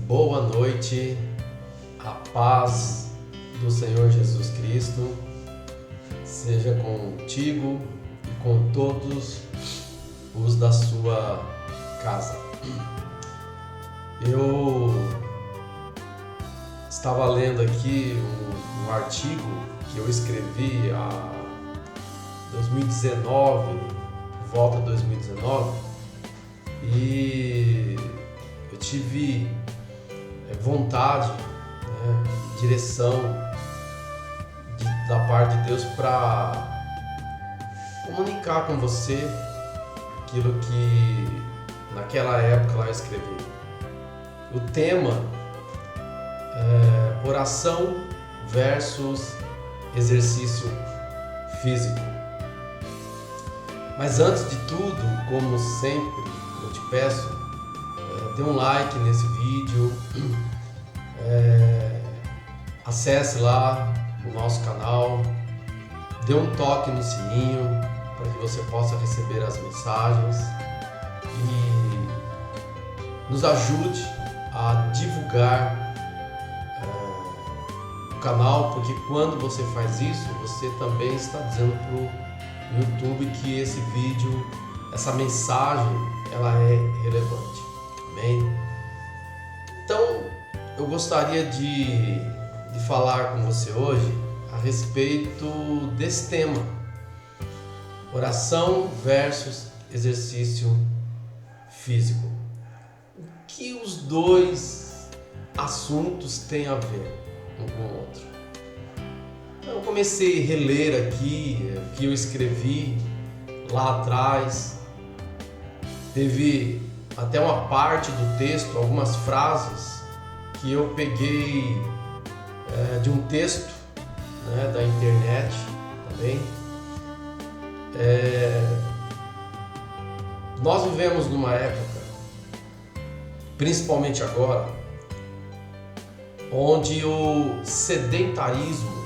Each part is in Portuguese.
Boa noite, a paz do Senhor Jesus Cristo seja contigo e com todos os da sua casa. Eu estava lendo aqui um artigo que eu escrevi em 2019, por volta de 2019, e eu tive vontade, direção da parte de Deus para comunicar com você aquilo que naquela época lá eu escrevi. O tema é oração versus exercício físico. Mas antes de tudo, como sempre, eu te peço, dê um like nesse vídeo, acesse lá o nosso canal, dê um toque no sininho para que você possa receber as mensagens e nos ajude a divulgar o canal, porque quando você faz isso, você também está dizendo para o YouTube que esse vídeo, essa mensagem, ela é relevante. Amém? Então, eu gostaria de falar com você hoje a respeito desse tema: oração versus exercício físico. O que os dois assuntos têm a ver um com o outro? Eu comecei a reler aqui o que eu escrevi lá atrás. Teve até uma parte do texto, algumas frases que eu peguei de um texto, da internet também. Nós vivemos numa época, principalmente agora, onde o sedentarismo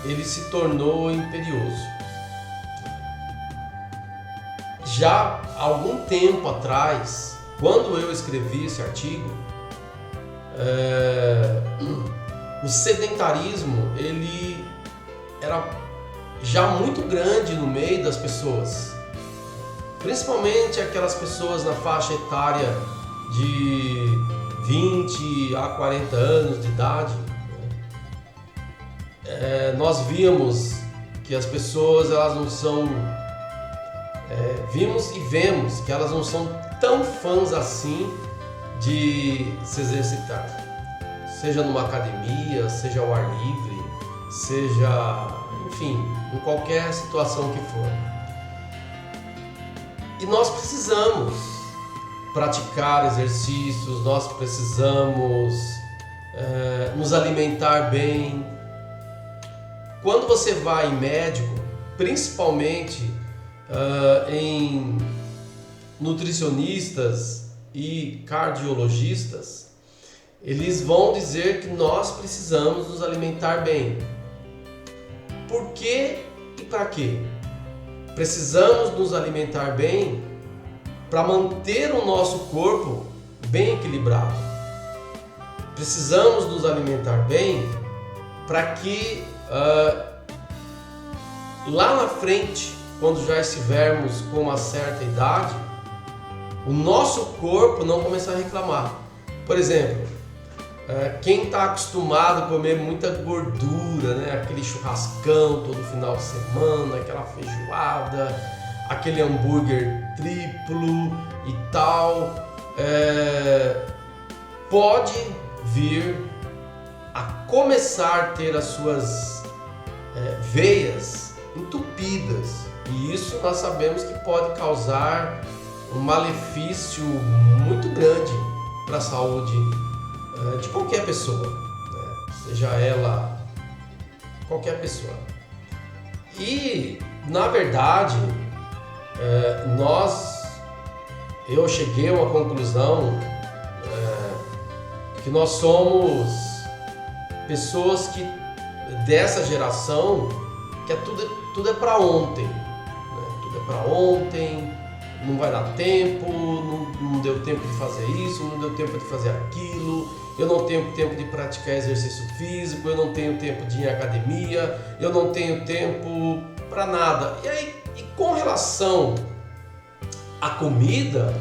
ele se tornou imperioso. Já há algum tempo atrás, quando eu escrevi esse artigo, o sedentarismo ele era já muito grande no meio das pessoas, principalmente aquelas pessoas na faixa etária de 20 a 40 anos de idade. Nós víamos que as pessoas elas não são vimos e vemos que elas não são tão fãs assim de se exercitar, seja numa academia, seja ao ar livre, seja, enfim, em qualquer situação que for. E nós precisamos praticar exercícios, nós precisamos nos alimentar bem. Quando você vai em médico, principalmente em nutricionistas e cardiologistas, eles vão dizer que nós precisamos nos alimentar bem. Por quê e para quê? Precisamos nos alimentar bem para manter o nosso corpo bem equilibrado. Precisamos nos alimentar bem para que lá na frente, quando já estivermos com uma certa idade, o nosso corpo não começar a reclamar. Por exemplo, quem está acostumado a comer muita gordura, aquele churrascão todo final de semana, aquela feijoada, aquele hambúrguer triplo e tal, pode vir a começar a ter as suas veias entupidas. E isso nós sabemos que pode causar um malefício muito grande para a saúde de qualquer pessoa, seja ela qualquer pessoa. E na verdade eu cheguei a uma conclusão que nós somos pessoas que dessa geração que tudo é para ontem, tudo é para ontem, não vai dar tempo, não deu tempo de fazer isso, não deu tempo de fazer aquilo, eu não tenho tempo de praticar exercício físico, eu não tenho tempo de ir em academia, eu não tenho tempo para nada. E com relação à comida,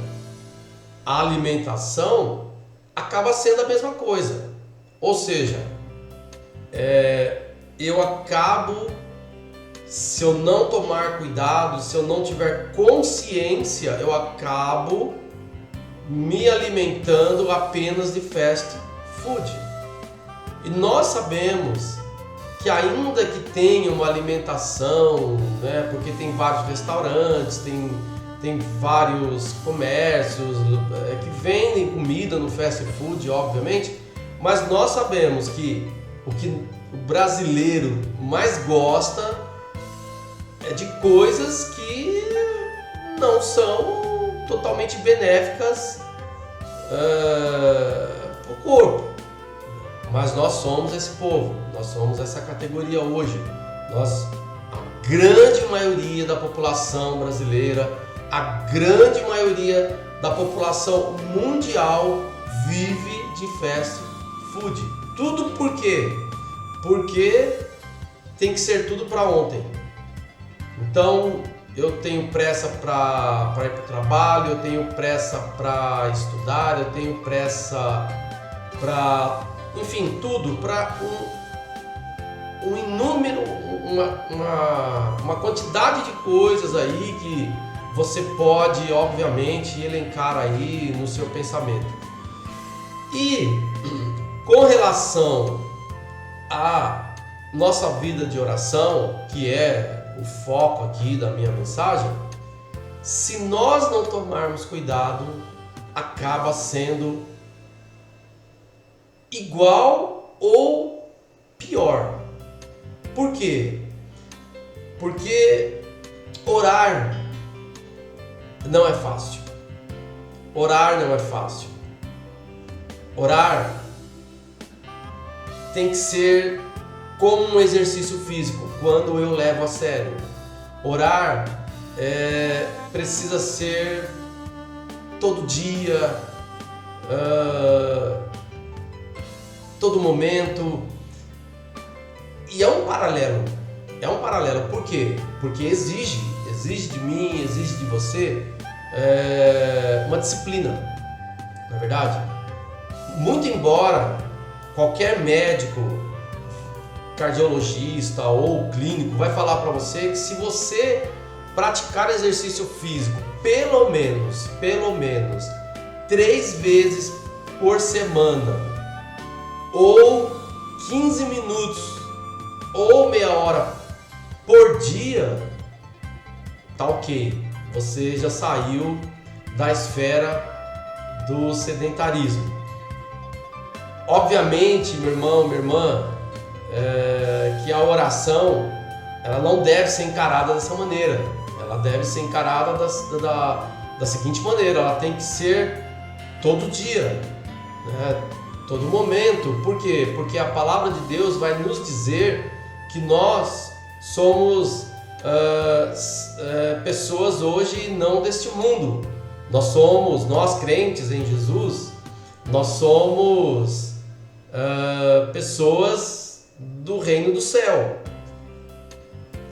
à alimentação, acaba sendo a mesma coisa. Ou seja, eu acabo, se eu não tomar cuidado, se eu não tiver consciência, eu acabo me alimentando apenas de fast food. E nós sabemos que ainda que tenha uma alimentação, né, porque tem vários restaurantes, tem vários comércios que vendem comida no fast food, obviamente, mas nós sabemos que o que o brasileiro mais gosta é de coisas que não são totalmente benéficas para o corpo. Mas nós somos esse povo, nós somos essa categoria hoje. A grande maioria da população brasileira, a grande maioria da população mundial vive de fast food. Tudo por quê? Porque tem que ser tudo para ontem. Então eu tenho pressa para ir para o trabalho, eu tenho pressa para estudar, eu tenho pressa para, enfim, tudo, para um inúmero, uma quantidade de coisas aí que você pode, obviamente, elencar aí no seu pensamento. E com relação à nossa vida de oração, que é o foco aqui da minha mensagem, se nós não tomarmos cuidado, acaba sendo igual ou pior. Por quê? Porque orar não é fácil. Orar não é fácil. Orar tem que ser como um exercício físico, quando eu levo a sério. Orar precisa ser todo dia, todo momento. E é um paralelo. Por quê? Porque exige de mim, exige de você uma disciplina, não é verdade? Muito embora qualquer médico, cardiologista ou clínico vai falar para você que se você praticar exercício físico pelo menos 3 vezes por semana, ou 15 minutos, ou meia hora por dia, tá ok, você já saiu da esfera do sedentarismo. Obviamente, meu irmão, minha irmã, que a oração ela não deve ser encarada dessa maneira. Ela deve ser encarada da seguinte maneira: ela tem que ser todo dia, né? Todo momento. Por quê? Porque a palavra de Deus vai nos dizer que nós somos pessoas hoje não deste mundo. Nós crentes em Jesus, nós somos pessoas do reino do céu.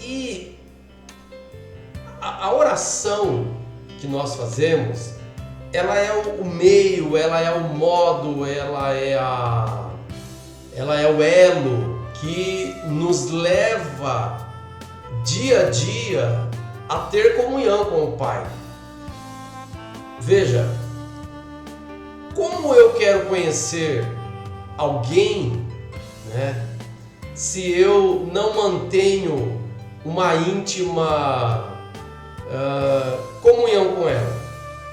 E a oração que nós fazemos, ela é o meio, ela é o modo, ela é o elo que nos leva dia a dia a ter comunhão com o Pai. Veja, como eu quero conhecer alguém, né, se eu não mantenho uma íntima comunhão com ela?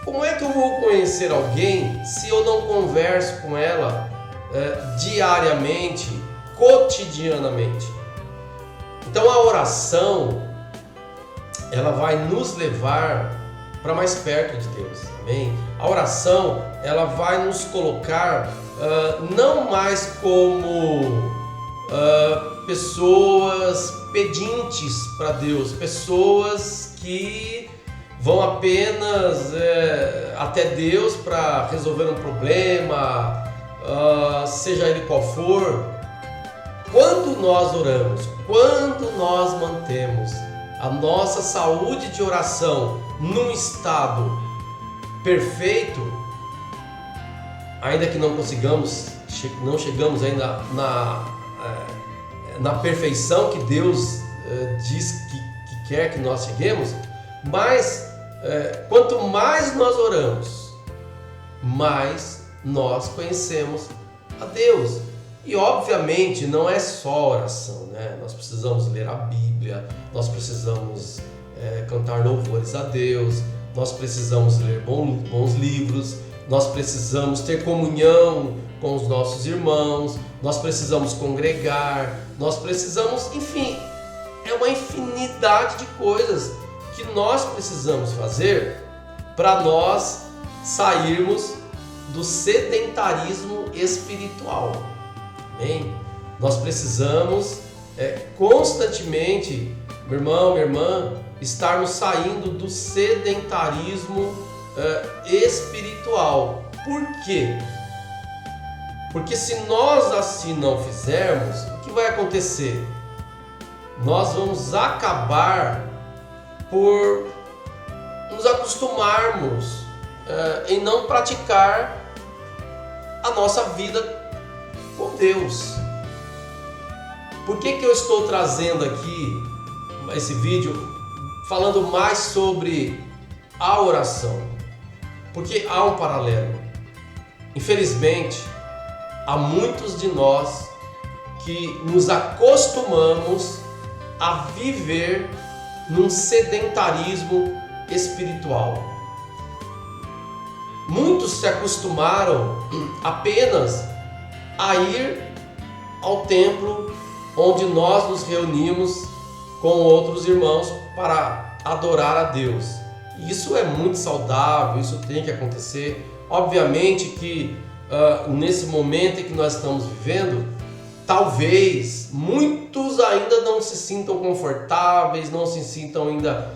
Como é que eu vou conhecer alguém se eu não converso com ela diariamente, cotidianamente? Então a oração, ela vai nos levar para mais perto de Deus, amém? A oração, ela vai nos colocar não mais como pessoas pedintes para Deus, pessoas que vão apenas até Deus para resolver um problema, seja ele qual for. Quando nós oramos, quando nós mantemos a nossa saúde de oração num estado perfeito, ainda que não chegamos ainda na perfeição que Deus diz que quer que nós cheguemos, mas quanto mais nós oramos, mais nós conhecemos a Deus. E obviamente não é só oração, né? Nós precisamos ler a Bíblia, nós precisamos cantar louvores a Deus, nós precisamos ler bons livros, nós precisamos ter comunhão com os nossos irmãos, nós precisamos congregar, nós precisamos, enfim, é uma infinidade de coisas que nós precisamos fazer para nós sairmos do sedentarismo espiritual. Amém? Nós precisamos constantemente, meu irmão, minha irmã, estarmos saindo do sedentarismo espiritual. Por quê? Porque se nós assim não fizermos, o que vai acontecer? Nós vamos acabar por nos acostumarmos em não praticar a nossa vida com Deus. Por que eu estou trazendo aqui esse vídeo falando mais sobre a oração? Porque há um paralelo. Infelizmente, há muitos de nós que nos acostumamos a viver num sedentarismo espiritual. Muitos se acostumaram apenas a ir ao templo onde nós nos reunimos com outros irmãos para adorar a Deus. Isso é muito saudável, isso tem que acontecer. Obviamente que nesse momento em que nós estamos vivendo, talvez muitos ainda não se sintam confortáveis, não se sintam ainda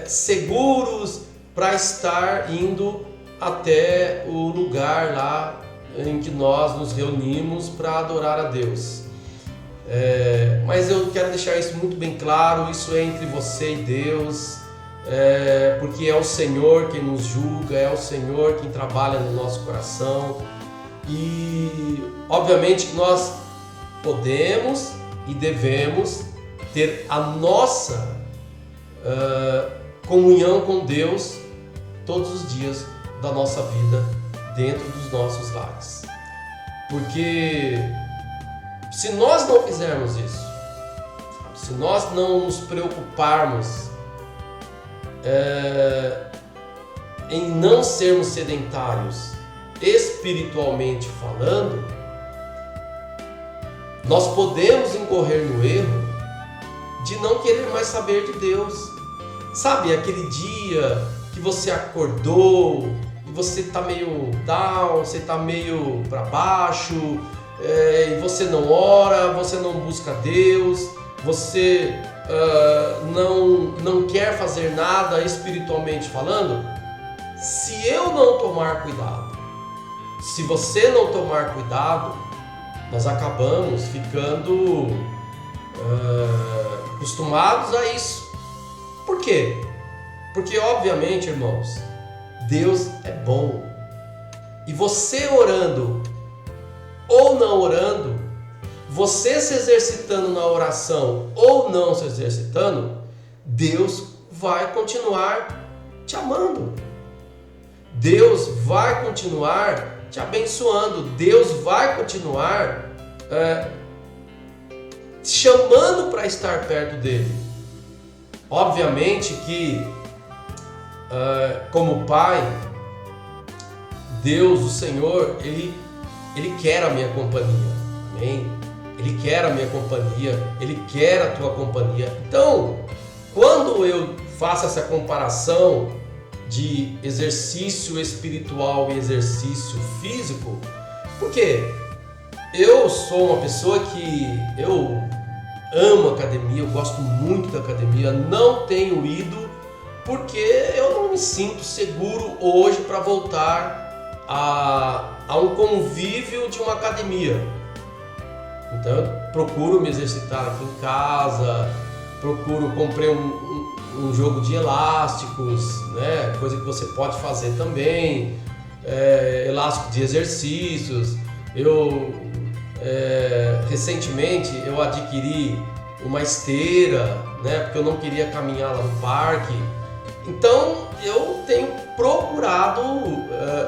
seguros para estar indo até o lugar lá em que nós nos reunimos para adorar a Deus. Mas eu quero deixar isso muito bem claro, isso é entre você e Deus, porque é o Senhor quem nos julga, é o Senhor quem trabalha no nosso coração. E obviamente que nós podemos e devemos ter a nossa comunhão com Deus todos os dias da nossa vida dentro dos nossos lares. Porque se nós não fizermos isso, se nós não nos preocuparmos em não sermos sedentários espiritualmente falando, nós podemos incorrer no erro de não querer mais saber de Deus. Sabe, aquele dia que você acordou e você está meio down, você está meio para baixo, e você não ora, você não busca Deus, você não quer fazer nada espiritualmente falando. Se eu não tomar cuidado, se você não tomar cuidado, nós acabamos ficando acostumados a isso. Por quê? Porque obviamente, irmãos, Deus é bom. E você orando ou não orando, você se exercitando na oração ou não se exercitando, Deus vai continuar te amando. Deus vai continuar te abençoando. Deus vai continuar te chamando para estar perto dele. Obviamente que, como Pai, Deus, o Senhor, Ele quer a minha companhia. Amém? Ele quer a minha companhia, Ele quer a tua companhia. Então, quando eu faço essa comparação de exercício espiritual e exercício físico, porque eu sou uma pessoa que eu amo academia, eu gosto muito da academia, não tenho ido porque eu não me sinto seguro hoje para voltar a um convívio de uma academia. Então eu procuro me exercitar aqui em casa, comprei um jogo de elásticos, né? Coisa que você pode fazer também, elástico de exercícios. Recentemente eu adquiri uma esteira, né? Porque eu não queria caminhar lá no parque. Então eu tenho procurado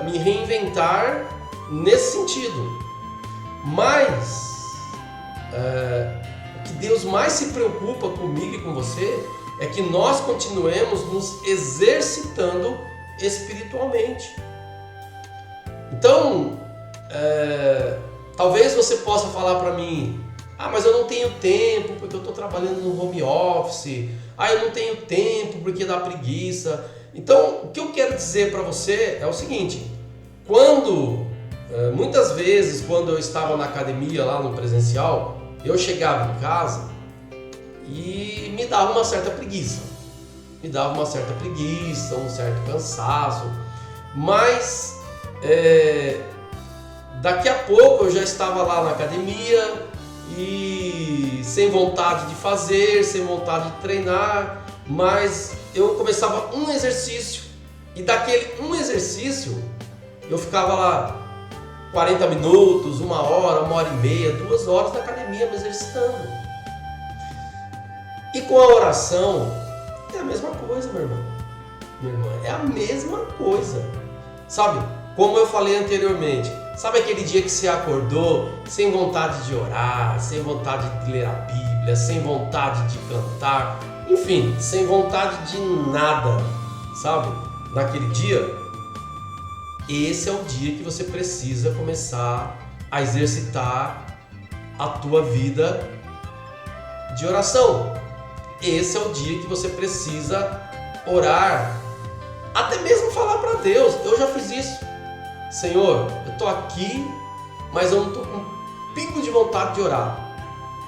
me reinventar nesse sentido. Mas o que Deus mais se preocupa comigo e com você é que nós continuemos nos exercitando espiritualmente. Então, talvez você possa falar para mim: mas eu não tenho tempo porque eu estou trabalhando no home office. Eu não tenho tempo porque dá preguiça. Então, o que eu quero dizer para você é o seguinte: muitas vezes, quando eu estava na academia lá no presencial, eu chegava em casa e me dava uma certa preguiça. Um certo cansaço. Mas daqui a pouco eu já estava lá na academia e sem vontade de fazer, sem vontade de treinar, mas eu começava um exercício e daquele um exercício eu ficava lá 40 minutos, 1 hora, 1h30, 2 horas na academia me exercitando. E com a oração é a mesma coisa, meu irmão. Minha irmã, é a mesma coisa. Sabe, como eu falei anteriormente, sabe aquele dia que você acordou sem vontade de orar, sem vontade de ler a Bíblia, sem vontade de cantar, enfim, sem vontade de nada, sabe? Naquele dia, esse é o dia que você precisa começar a exercitar a tua vida de oração. Esse é o dia que você precisa orar, até mesmo falar para Deus. Eu já fiz isso. Senhor, eu estou aqui, mas eu não estou com um pingo de vontade de orar.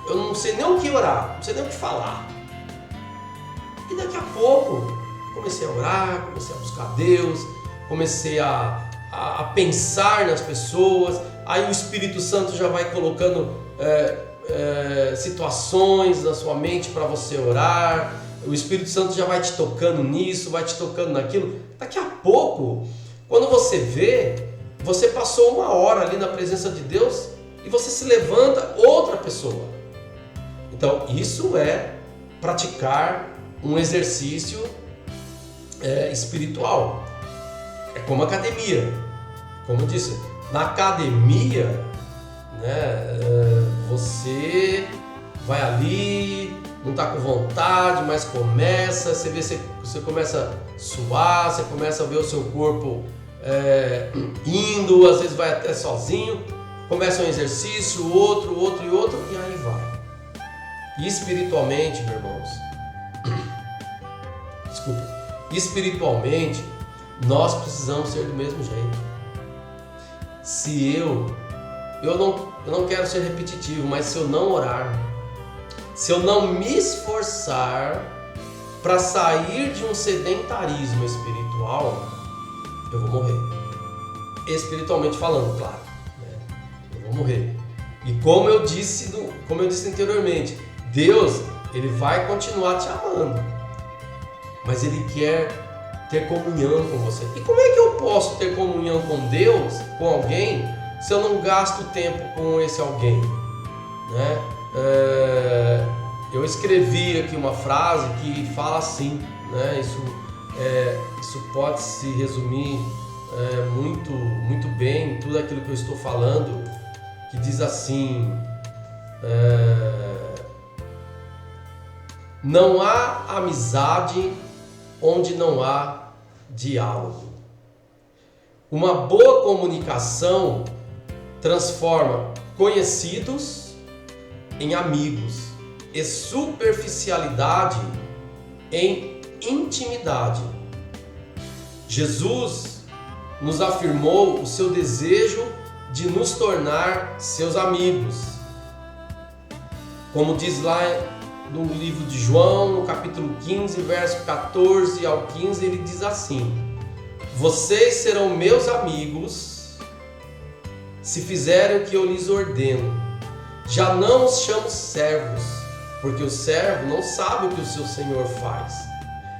Eu não sei nem o que orar, não sei nem o que falar. E daqui a pouco comecei a orar, comecei a buscar Deus, comecei a pensar nas pessoas. Aí o Espírito Santo já vai colocando situações na sua mente para você orar. O Espírito Santo já vai te tocando nisso, vai te tocando naquilo. Daqui a pouco, quando você vê, você passou 1 hora ali na presença de Deus e você se levanta outra pessoa. Então isso é praticar um exercício espiritual. É como academia. Como eu disse, na academia, né, você vai ali, não está com vontade, mas começa, você começa a suar, você começa a ver o seu corpo indo, às vezes vai até sozinho, começa um exercício, outro, e aí vai. E espiritualmente, meus irmãos, espiritualmente, nós precisamos ser do mesmo jeito. Se eu não quero ser repetitivo, mas se eu não orar, se eu não me esforçar para sair de um sedentarismo espiritual, eu vou morrer. Espiritualmente falando, claro, né? Eu vou morrer. E como eu disse anteriormente, Deus, Ele vai continuar te amando, mas Ele quer ter comunhão com você. E como é que eu posso ter comunhão com Deus, com alguém, se eu não gasto tempo com esse alguém, né? Eu escrevi aqui uma frase que fala assim, né? Isso pode se resumir muito bem tudo aquilo que eu estou falando, que diz assim: não há amizade onde não há diálogo. Uma boa comunicação transforma conhecidos em amigos e superficialidade em intimidade. Jesus nos afirmou o seu desejo de nos tornar seus amigos. Como diz lá no livro de João, no capítulo 15, verso 14 ao 15, ele diz assim: vocês serão meus amigos se fizerem o que eu lhes ordeno. Já não os chamo servos, porque o servo não sabe o que o seu senhor faz.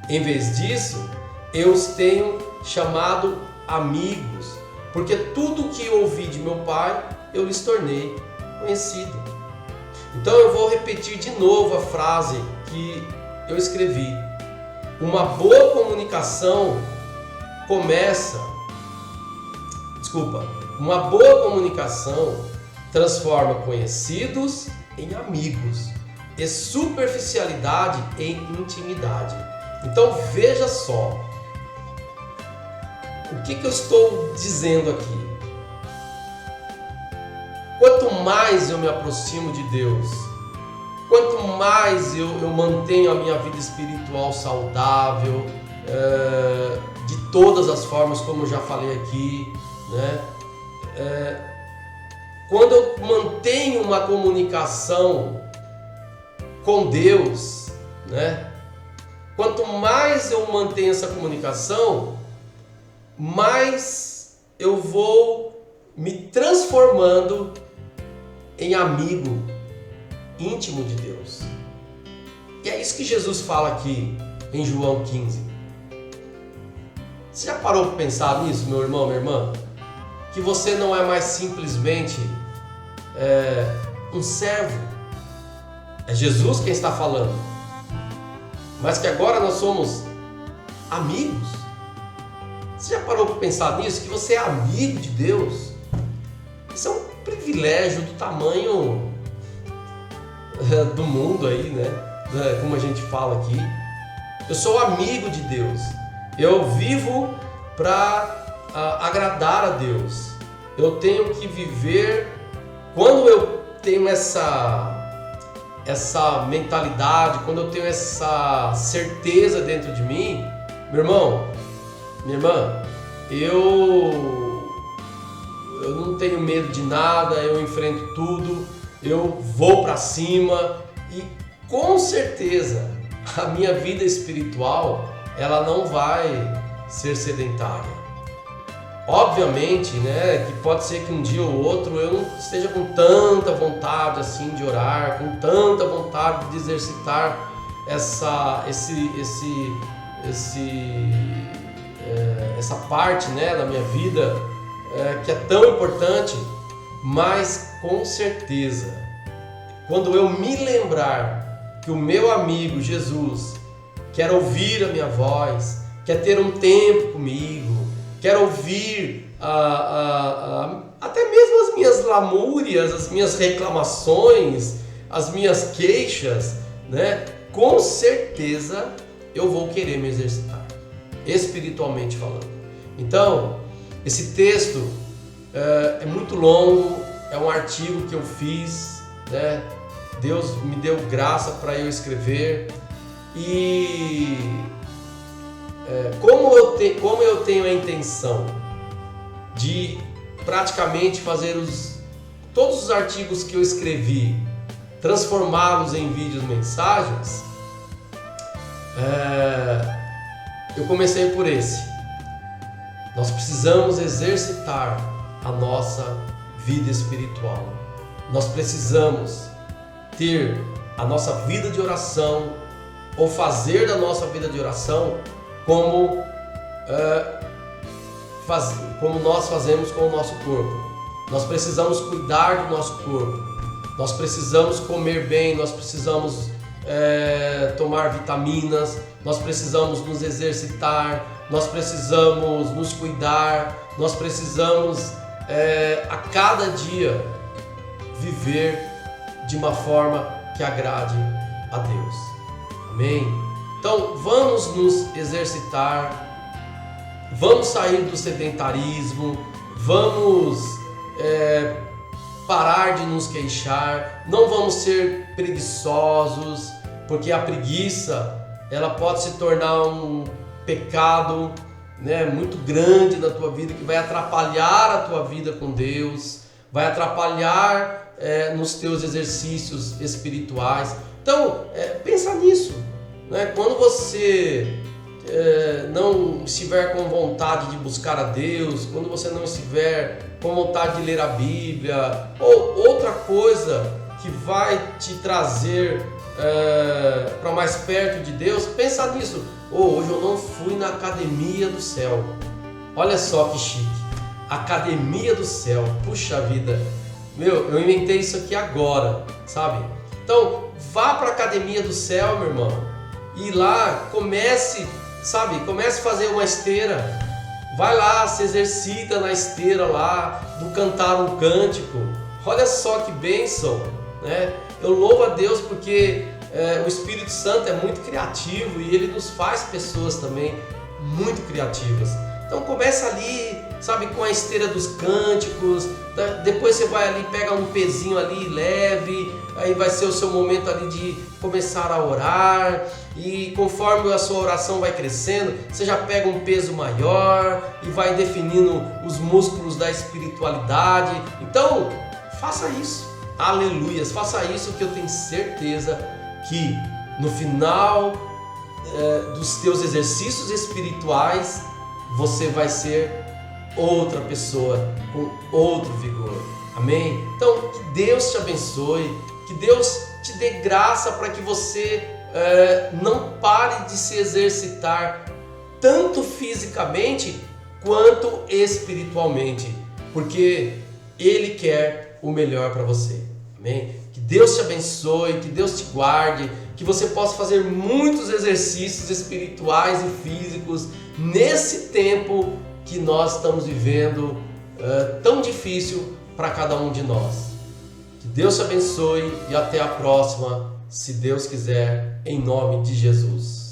Em vez disso, eu os tenho chamado amigos, porque tudo o que ouvi de meu Pai, eu lhes tornei conhecido. Então eu vou repetir de novo a frase que eu escrevi. Uma boa comunicação uma boa comunicação transforma conhecidos em amigos e superficialidade em intimidade. Então veja só, o que eu estou dizendo aqui? Quanto mais eu me aproximo de Deus, quanto mais eu mantenho a minha vida espiritual saudável, de todas as formas, como eu já falei aqui, né? Quando eu mantenho uma comunicação com Deus, né? Quanto mais eu mantenho essa comunicação, mais eu vou me transformando em amigo íntimo de Deus. E é isso que Jesus fala aqui em João 15. Você já parou para pensar nisso, meu irmão, minha irmã? Que você não é mais simplesmente um servo. É Jesus quem está falando. Mas que agora nós somos amigos. Você já parou para pensar nisso? Que você é amigo de Deus? Isso é um privilégio do tamanho do mundo aí, né? Como a gente fala aqui. Eu sou amigo de Deus. Eu vivo para agradar a Deus. Eu tenho que viver. Quando eu tenho essa mentalidade, quando eu tenho essa certeza dentro de mim, meu irmão, minha irmã, eu não tenho medo de nada, eu enfrento tudo, eu vou para cima e com certeza a minha vida espiritual ela não vai ser sedentária. Obviamente, né, que pode ser que um dia ou outro eu não esteja com tanta vontade assim de orar, com tanta vontade de exercitar essa parte, né, da minha vida que é tão importante, mas com certeza, quando eu me lembrar que o meu amigo Jesus quer ouvir a minha voz, quer ter um tempo comigo, quer ouvir até mesmo as minhas lamúrias, as minhas reclamações, as minhas queixas, né? Com certeza eu vou querer me exercitar, espiritualmente falando. Então, esse texto é muito longo, é um artigo que eu fiz, né? Deus me deu graça para eu escrever e como eu tenho a intenção de praticamente fazer todos os artigos que eu escrevi, transformá-los em vídeos, mensagens, eu comecei por esse. Nós precisamos exercitar a nossa vida espiritual. Nós precisamos ter a nossa vida de oração, ou fazer da nossa vida de oração como nós fazemos com o nosso corpo. Nós precisamos cuidar do nosso corpo. Nós precisamos comer bem, nós precisamos tomar vitaminas, nós precisamos nos exercitar, nós precisamos nos cuidar, nós precisamos a cada dia viver de uma forma que agrade a Deus. Amém? Então vamos nos exercitar, vamos sair do sedentarismo, vamos parar de nos queixar, não vamos ser preguiçosos, porque a preguiça ela pode se tornar um pecado, né, muito grande na tua vida, que vai atrapalhar a tua vida com Deus, vai atrapalhar nos teus exercícios espirituais. Então, pensa nisso, né? Quando você não estiver com vontade de buscar a Deus, quando você não estiver com vontade de ler a Bíblia, ou outra coisa que vai te trazer para mais perto de Deus, pensa nisso. Hoje eu não fui na academia do céu. Olha só que chique, academia do céu, puxa vida, eu inventei isso aqui agora, sabe? Então, vá para a academia do céu, meu irmão, e lá comece a fazer uma esteira, vai lá, se exercita na esteira lá, do cantar um cântico. Olha só que bênção, né? Eu louvo a Deus porque o Espírito Santo é muito criativo e Ele nos faz pessoas também muito criativas. Então começa ali, sabe, com a esteira dos cânticos, depois você vai ali, pega um pezinho ali leve, aí vai ser o seu momento ali de começar a orar, e conforme a sua oração vai crescendo, você já pega um peso maior e vai definindo os músculos da espiritualidade. Então, faça isso, aleluias, faça isso, que eu tenho certeza que no final dos teus exercícios espirituais, você vai ser outra pessoa com outro vigor. Amém? Então, que Deus te abençoe, que Deus te dê graça para que você não pare de se exercitar tanto fisicamente quanto espiritualmente, porque Ele quer o melhor para você. Amém? Que Deus te abençoe, que Deus te guarde, que você possa fazer muitos exercícios espirituais e físicos nesse tempo que nós estamos vivendo, tão difícil para cada um de nós. Que Deus te abençoe e até a próxima, se Deus quiser, em nome de Jesus.